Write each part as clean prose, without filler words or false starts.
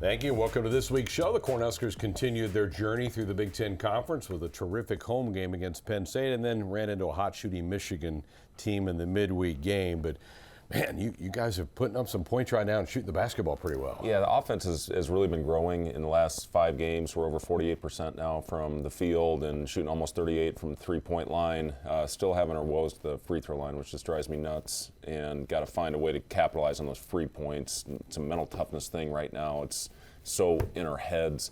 Thank you. Welcome to this week's show. The Cornhuskers continued their journey through the Big Ten Conference with a terrific home game against Penn State and then ran into a hot shooting Michigan team in the midweek game. But man, you guys are putting up some points right now and shooting the basketball pretty well. Yeah, the offense has really been growing in the last 5 games. We're over 48% now from the field and shooting almost 38 from the three-point line. Still having our woes to the free throw line, which just drives me nuts. And got to find a way to capitalize on those free points. It's a mental toughness thing right now. It's so in our heads.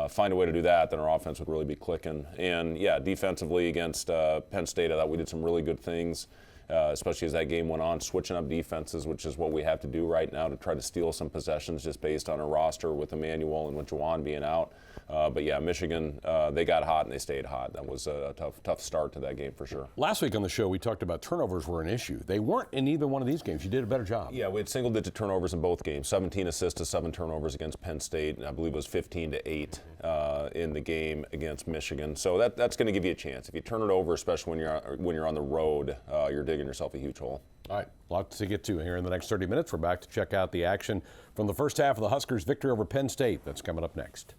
Find a way to do that, then our offense would really be clicking. And yeah, defensively against Penn State, I thought we did some really good things. Especially as that game went on, switching up defenses, which is what we have to do right now to try to steal some possessions just based on our roster with Emmanuel and with Juwan being out. But yeah, Michigan, they got hot and they stayed hot. That was a tough start to that game for sure. Last week on the show, we talked about turnovers were an issue. They weren't in either one of these games. You did a better job. Yeah, we had single-digit turnovers in both games. 17 assists to 7 turnovers against Penn State, and I believe it was 15 to 8 in the game against Michigan. So that's going to give you a chance. If you turn it over, especially when you're on the road, you're digging yourself a huge hole. All right, lots to get to here in the next 30 minutes. We're back to check out the action from the first half of the Huskers' victory over Penn State. That's coming up next.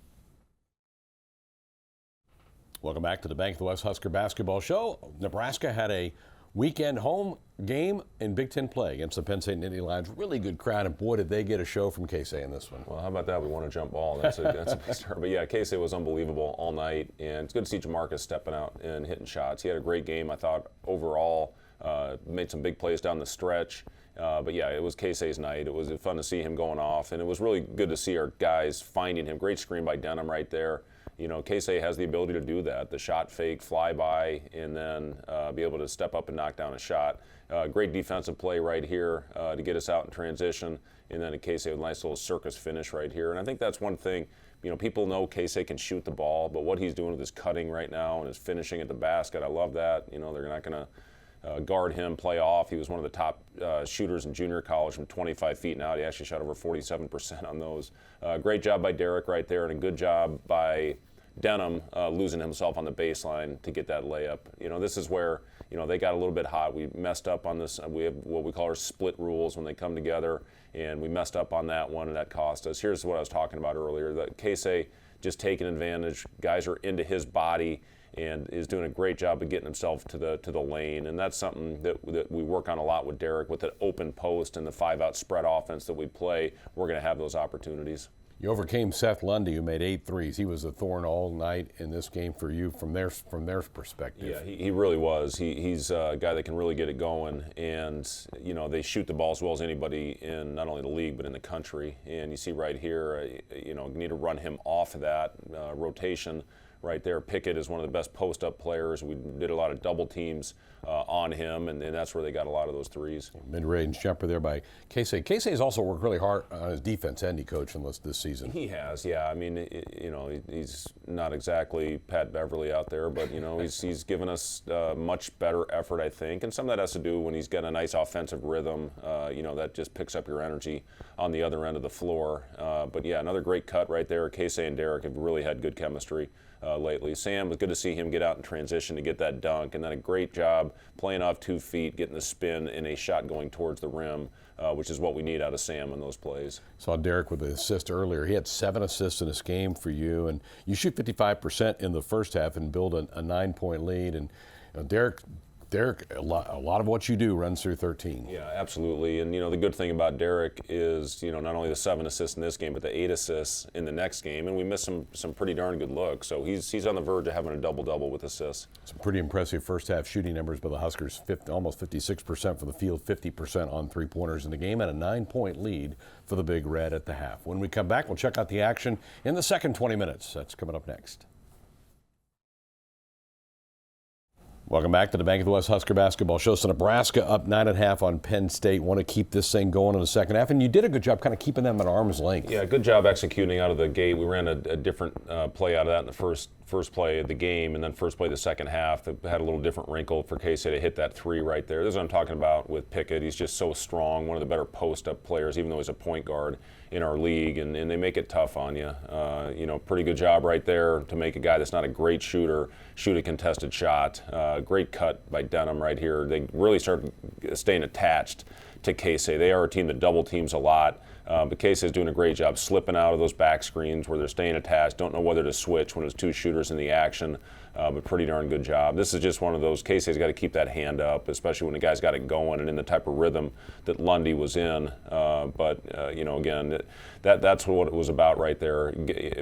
Welcome back to the Bank of the West Husker Basketball Show. Nebraska had a weekend home game in Big Ten play against the Penn State and Indy Lions. Really good crowd, and boy, did they get a show from Casey in this one. Well, how about that? We won a jump ball. That's a big start. But yeah, Casey was unbelievable all night, and it's good to see Jamarcus stepping out and hitting shots. He had a great game, I thought, overall. Made some big plays down the stretch. But yeah, it was Casey's night. It was fun to see him going off, and it was really good to see our guys finding him. Great screen by Denham right there. You know, Casey has the ability to do that, the shot fake, fly by, and then be able to step up and knock down a shot. Great defensive play right here to get us out in transition, and then Casey with a nice little circus finish right here. And I think that's one thing, you know, people know Casey can shoot the ball, but what he's doing with his cutting right now and his finishing at the basket, I love that. You know, they're not going to guard him, play off. He was one of the top shooters in junior college from 25 feet and out. He actually shot over 47% on those. Great job by Derek right there, and a good job by Denham losing himself on the baseline to get that layup. You know, this is where, you know, they got a little bit hot. We messed up on this. We have what we call our split rules when they come together, and we messed up on that one, and that cost us. Here's what I was talking about earlier, that Casey just taking advantage. Guys are into his body and is doing a great job of getting himself to the lane. And that's something that we work on a lot with Derek, with the open post and the 5-out spread offense that we play. We're going to have those opportunities. You overcame Seth Lundy, who made 8 threes. He was a thorn all night in this game for you from their perspective. Yeah, he really was. He's a guy that can really get it going. And, you know, they shoot the ball as well as anybody in not only the league but in the country. And you see right here, you know, you need to run him off of that rotation right there. Pickett is one of the best post-up players. We did a lot of double teams on him, and that's where they got a lot of those threes. Mid-range jumper there by Casey. Casey has also worked really hard on his defense end. He coached this season. He has, yeah. I mean, you know, he's not exactly Pat Beverly out there, but, you know, he's given us much better effort, I think. And some of that has to do when he's got a nice offensive rhythm, you know, that just picks up your energy on the other end of the floor. But, yeah, another great cut right there. Casey and Derek have really had good chemistry lately. Sam, was good to see him get out in transition to get that dunk, and then a great job playing off 2 feet, getting the spin and a shot going towards the rim, which is what we need out of Sam in those plays. Saw Derek with the assist earlier. He had 7 assists in this game for you, and you shoot 55% in the first half and build a 9-point lead. And you know, Derek, a lot of what you do runs through 13. Yeah, absolutely. And, you know, the good thing about Derek is, you know, not only the 7 assists in this game, but the 8 assists in the next game. And we missed some pretty darn good looks. So he's on the verge of having a double-double with assists. Some pretty impressive first-half shooting numbers by the Huskers. Almost 56% for the field, 50% on three-pointers in the game, and a 9-point lead for the Big Red at the half. When we come back, we'll check out the action in the second 20 minutes. That's coming up next. Welcome back to the Bank of the West Husker Basketball Show. So Nebraska up 9.5 on Penn State. Want to keep this thing going in the second half, and you did a good job kind of keeping them at arm's length. Yeah, good job executing out of the gate. We ran a different play out of that in the first play of the game, and then first play of the second half. It had a little different wrinkle for Casey to hit that 3 right there. This is what I'm talking about with Pickett. He's just so strong, one of the better post-up players, even though he's a point guard in our league, and they make it tough on you. You know, pretty good job right there to make a guy that's not a great shooter shoot a contested shot. Great cut by Denham right here. They really started staying attached to Casey. They are a team that double teams a lot. But Casey is doing a great job slipping out of those back screens where they're staying attached, don't know whether to switch when there's two shooters in the action, but pretty darn good job. This is just one of those, Casey's got to keep that hand up, especially when the guy's got it going and in the type of rhythm that Lundy was in. Again, that's what it was about right there,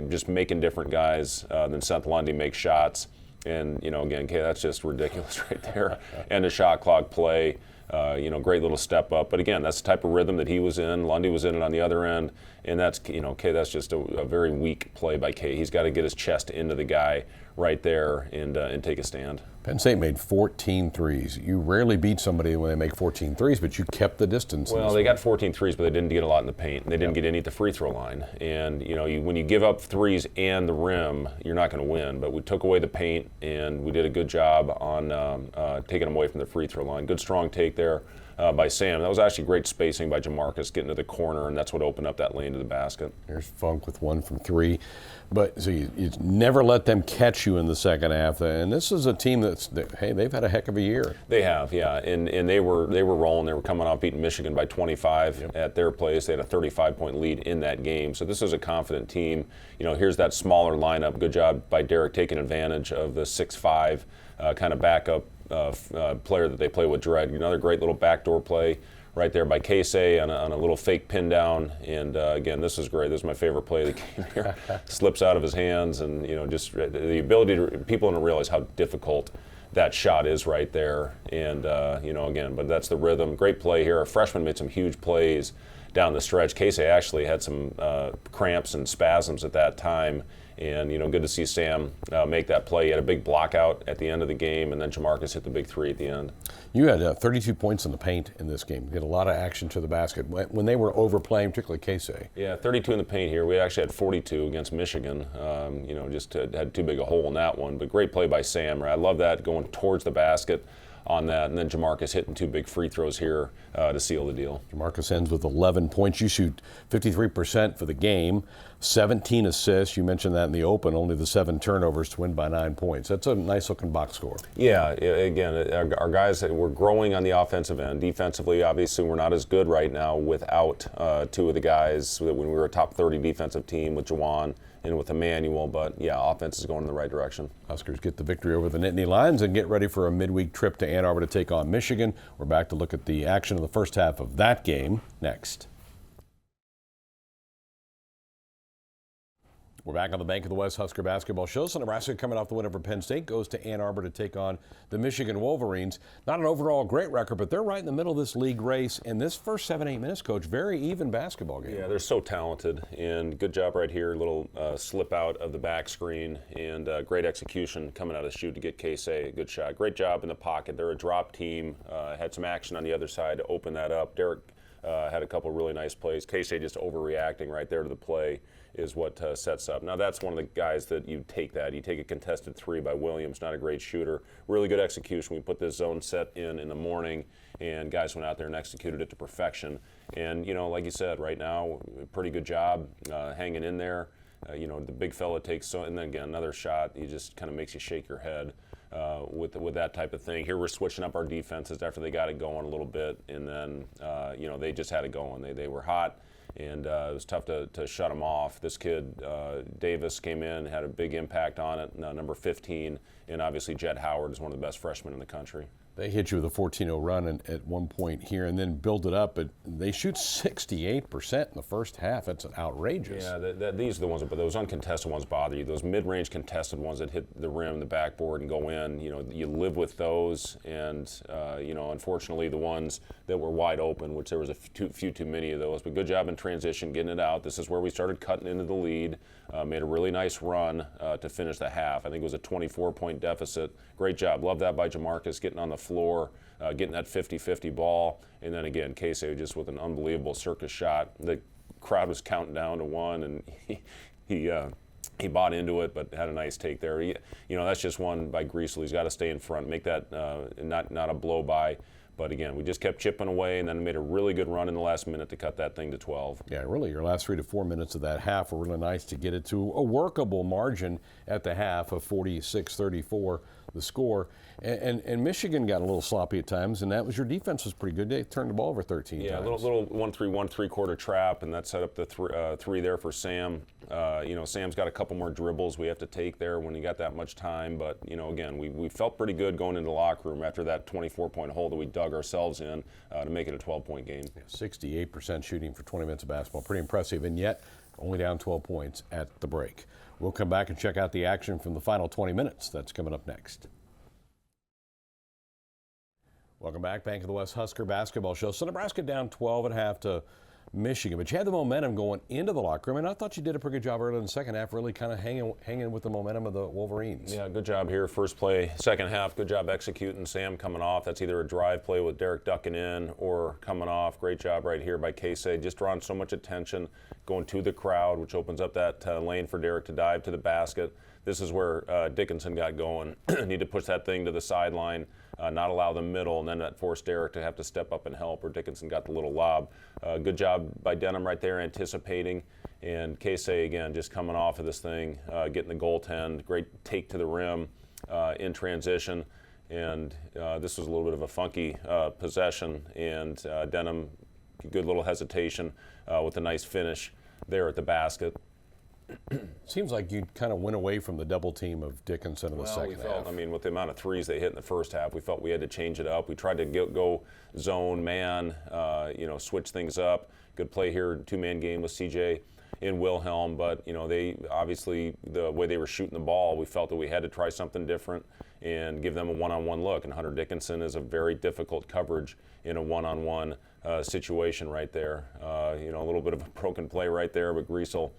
just making different guys than Seth Lundy make shots. And, again, that's just ridiculous right there. And the shot clock play. Great little step up. But again, that's the type of rhythm that he was in. Lundy was in it on the other end. And that's, that's just a very weak play by K. He's got to get his chest into the guy right there and take a stand. Penn State made 14 threes. You rarely beat somebody when they make 14 threes, but you kept the distance. Well, they got 14 threes, but they didn't get a lot in the paint. They didn't get any at the free throw line. And, when you give up threes and the rim, you're not going to win. But we took away the paint, and we did a good job on taking them away from the free throw line. Good, strong take there by Sam. That was actually great spacing by Jamarcus getting to the corner, and that's what opened up that lane to the basket. There's Funk with one from three. But so you never let them catch you in the second half. And this is a team they've had a heck of a year. They have, yeah. And they were rolling. They were coming off beating Michigan by 25 at their place. They had a 35-point lead in that game. So this is a confident team. Here's that smaller lineup. Good job by Derek taking advantage of the 6'5" kind of backup player that they play with Dredd. Another great little backdoor play right there by Casey on a little fake pin down. And again, this is great. This is my favorite play of the game here. Slips out of his hands, and just the ability to people don't realize how difficult that shot is right there. And again, but that's the rhythm. Great play here. A freshman made some huge plays down the stretch. Casey actually had some cramps and spasms at that time. And, good to see Sam make that play. He had a big block out at the end of the game, and then Jamarcus hit the big three at the end. You had 32 points in the paint in this game. You had a lot of action to the basket. When they were overplaying, particularly Casey. Yeah, 32 in the paint here. We actually had 42 against Michigan. Just had too big a hole in that one. But great play by Sam. Right? I love that, going towards the basket on that, and then Jamarcus hitting two big free throws here to seal the deal. Jamarcus ends with 11 points. You shoot 53% for the game, 17 assists. You mentioned that in the open, only the 7 turnovers to win by 9 points. That's a nice-looking box score. Yeah, again, our guys, we're growing on the offensive end. Defensively, obviously, we're not as good right now without two of the guys when we were a top 30 defensive team with Juwan and with Emmanuel, but yeah, offense is going in the right direction. Huskers get the victory over the Nittany Lions and get ready for a midweek trip to Ann Arbor to take on Michigan. We're back to look at the action of the first half of that game next. We're back on the Bank of the West Husker basketball show. So Nebraska, coming off the win over Penn State, goes to Ann Arbor to take on the Michigan Wolverines. Not an overall great record, but they're right in the middle of this league race. And this first 7-8 minutes, Coach, very even basketball game. Yeah, they're so talented. And good job right here. Little slip out of the back screen and great execution coming out of the shoot to get Casey. Good shot. Great job in the pocket. They're a drop team. Had some action on the other side to open that up. Derek had a couple really nice plays. Casey just overreacting right there to the play is what sets up. Now that's one of the guys that you take that. You take a contested three by Williams, not a great shooter. Really good execution. We put this zone set in the morning, and guys went out there and executed it to perfection. And, like you said, right now, pretty good job hanging in there. The big fella takes, and then again, another shot, he just kind of makes you shake your head with that type of thing. Here we're switching up our defenses after they got it going a little bit, and then, they just had it going. They were hot. And it was tough to shut them off. This kid, Davis, came in, had a big impact on it, number 15, and obviously Jett Howard is one of the best freshmen in the country. They hit you with a 14-0 run at one point here and then build it up, but they shoot 68% in the first half. That's outrageous. Yeah, these are the ones, but those uncontested ones bother you. Those mid-range contested ones that hit the rim, the backboard, and go in, you live with those. And, unfortunately, the ones that were wide open, which there was a few too many of those. But good job in transition, getting it out. This is where we started cutting into the lead. Made a really nice run to finish the half. I think it was a 24-point deficit. Great job. Love that by Jamarcus, getting on the floor, getting that 50-50 ball. And then again, Casey just with an unbelievable circus shot. The crowd was counting down to one, and he bought into it, but had a nice take there. That's just one by Greasel. He's got to stay in front, make that not a blow by. But again, we just kept chipping away and then made a really good run in the last minute to cut that thing to 12. Yeah, really, your last 3 to 4 minutes of that half were really nice to get it to a workable margin at the half of 46-34. the score. And Michigan got a little sloppy at times, and that was your defense was pretty good. They turned the ball over 13 times. Yeah, a little 1-3-1-3/4 trap, and that set up the three there for Sam. Sam's got a couple more dribbles we have to take there when you got that much time. But, again, we felt pretty good going into the locker room after that 24-point hole that we dug ourselves in to make it a 12-point game. Yeah, 68% shooting for 20 minutes of basketball. Pretty impressive, and yet only down 12 points at the break. We'll come back and check out the action from the final 20 minutes. That's coming up next. Welcome back. Bank of the West Husker basketball show. So Nebraska down 12 at half to Michigan, but you had the momentum going into the locker room, and I thought you did a pretty good job early in the second half, really kind of hanging with the momentum of the Wolverines. Yeah, good job here. First play, second half, good job executing. Sam coming off. That's either a drive play with Derek ducking in or coming off. Great job right here by Casey. Just drawing so much attention, going to the crowd, which opens up that lane for Derek to dive to the basket. This is where Dickinson got going. Need to push that thing to the sideline, not allow the middle, and then that forced Derek to have to step up and help, where Dickinson got the little lob. Good job by Denham right there anticipating, and Casey again just coming off of this thing, getting the goaltend. Great take to the rim in transition, and this was a little bit of a funky possession, and Denham, good little hesitation with a nice finish there at the basket. Seems like you kind of went away from the double team of Dickinson in the second half. I mean, with the amount of threes they hit in the first half, we felt we had to change it up. We tried to go zone, man, switch things up. Good play here, two-man game with CJ and Wilhelm, but, they obviously, the way they were shooting the ball, we felt that we had to try something different and give them a one-on-one look. And Hunter Dickinson is a very difficult coverage in a one-on-one situation right there. A little bit of a broken play right there, but Griesel,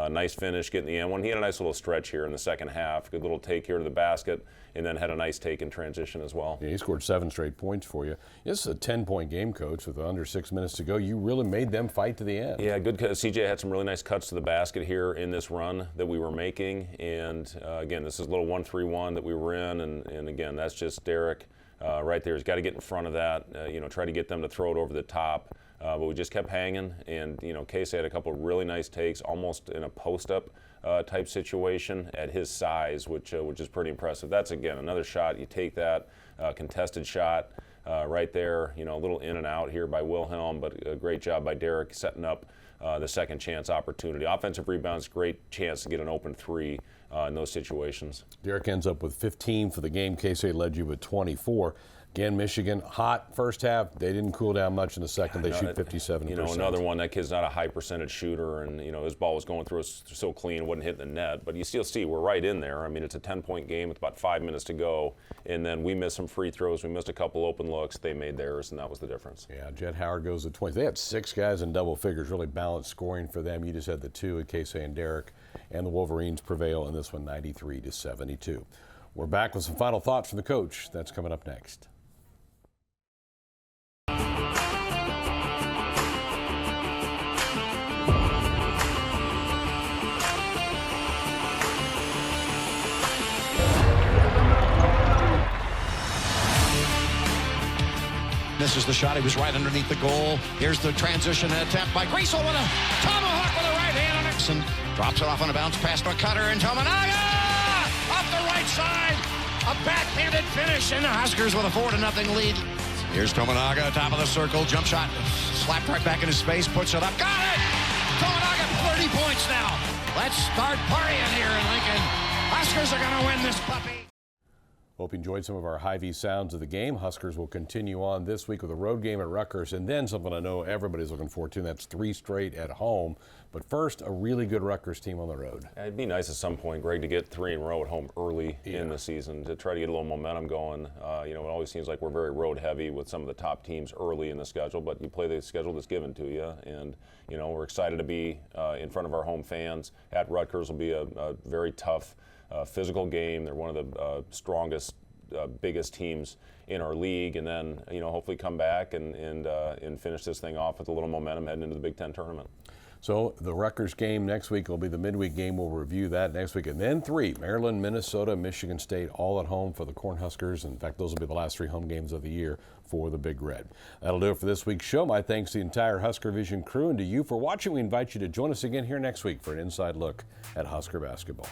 nice finish getting the end one. He had a nice little stretch here in the second half. Good little take here to the basket, and then had a nice take in transition as well. Yeah, he scored 7 straight points for you. This is a 10-point game, Coach, with under 6 minutes to go. You really made them fight to the end. Yeah, good. CJ had some really nice cuts to the basket here in this run that we were making. And, again, this is a little 1-3-1 that we were in. And again, that's just Derek right there. He's got to get in front of that, try to get them to throw it over the top. But we just kept hanging, and Casey had a couple of really nice takes, almost in a post-up type situation at his size, which is pretty impressive. That's again another shot. You take that contested shot right there. A little in and out here by Wilhelm, but a great job by Derek setting up the second chance opportunity. Offensive rebounds, great chance to get an open three in those situations. Derek ends up with 15 for the game. Casey led you with 24. Again, Michigan, hot first half. They didn't cool down much in the second. They shoot 57%. Another one, that kid's not a high percentage shooter, and, his ball was going through so clean, it wasn't hitting the net. But you still see we're right in there. I mean, it's a 10-point game with about 5 minutes to go, and then we missed some free throws. We missed a couple open looks. They made theirs, and that was the difference. Yeah, Jet Howard goes to 20. They had 6 guys in double figures, really balanced scoring for them. You just had the 2 at Casey and Derek, and the Wolverines prevail in this one, 93-72. We're back with some final thoughts from the coach. That's coming up next. Misses the shot. He was right underneath the goal. Here's the transition attempt by Griesel with a tomahawk with a right hand on it. Drops it off on a bounce pass to Cutter and Tominaga off the right side. A backhanded finish, and the Huskers with a 4-0 lead. Here's Tominaga, top of the circle, jump shot, slapped right back in his face, puts it up. Got it! Tominaga, 30 points now. Let's start partying here in Lincoln. Huskers are going to win this puppy. Hope you enjoyed some of our Hy-Vee sounds of the game. Huskers will continue on this week with a road game at Rutgers, and then something I know everybody's looking forward to, and that's 3 straight at home. But first, a really good Rutgers team on the road. It'd be nice at some point, Greg, to get 3 in a row at home early in the season to try to get a little momentum going. It always seems like we're very road heavy with some of the top teams early in the schedule, but you play the schedule that's given to you, and we're excited to be in front of our home fans at Rutgers. Will be a very tough physical game. They're one of the strongest, biggest teams in our league, and then hopefully come back and finish this thing off with a little momentum heading into the Big Ten tournament. So the Rutgers game next week will be the midweek game. We'll review that next week. And then 3, Maryland, Minnesota, Michigan State, all at home for the Cornhuskers. In fact, those will be the last 3 home games of the year for the Big Red. That'll do it for this week's show. My thanks to the entire Husker Vision crew, and to you for watching. We invite you to join us again here next week for an inside look at Husker basketball.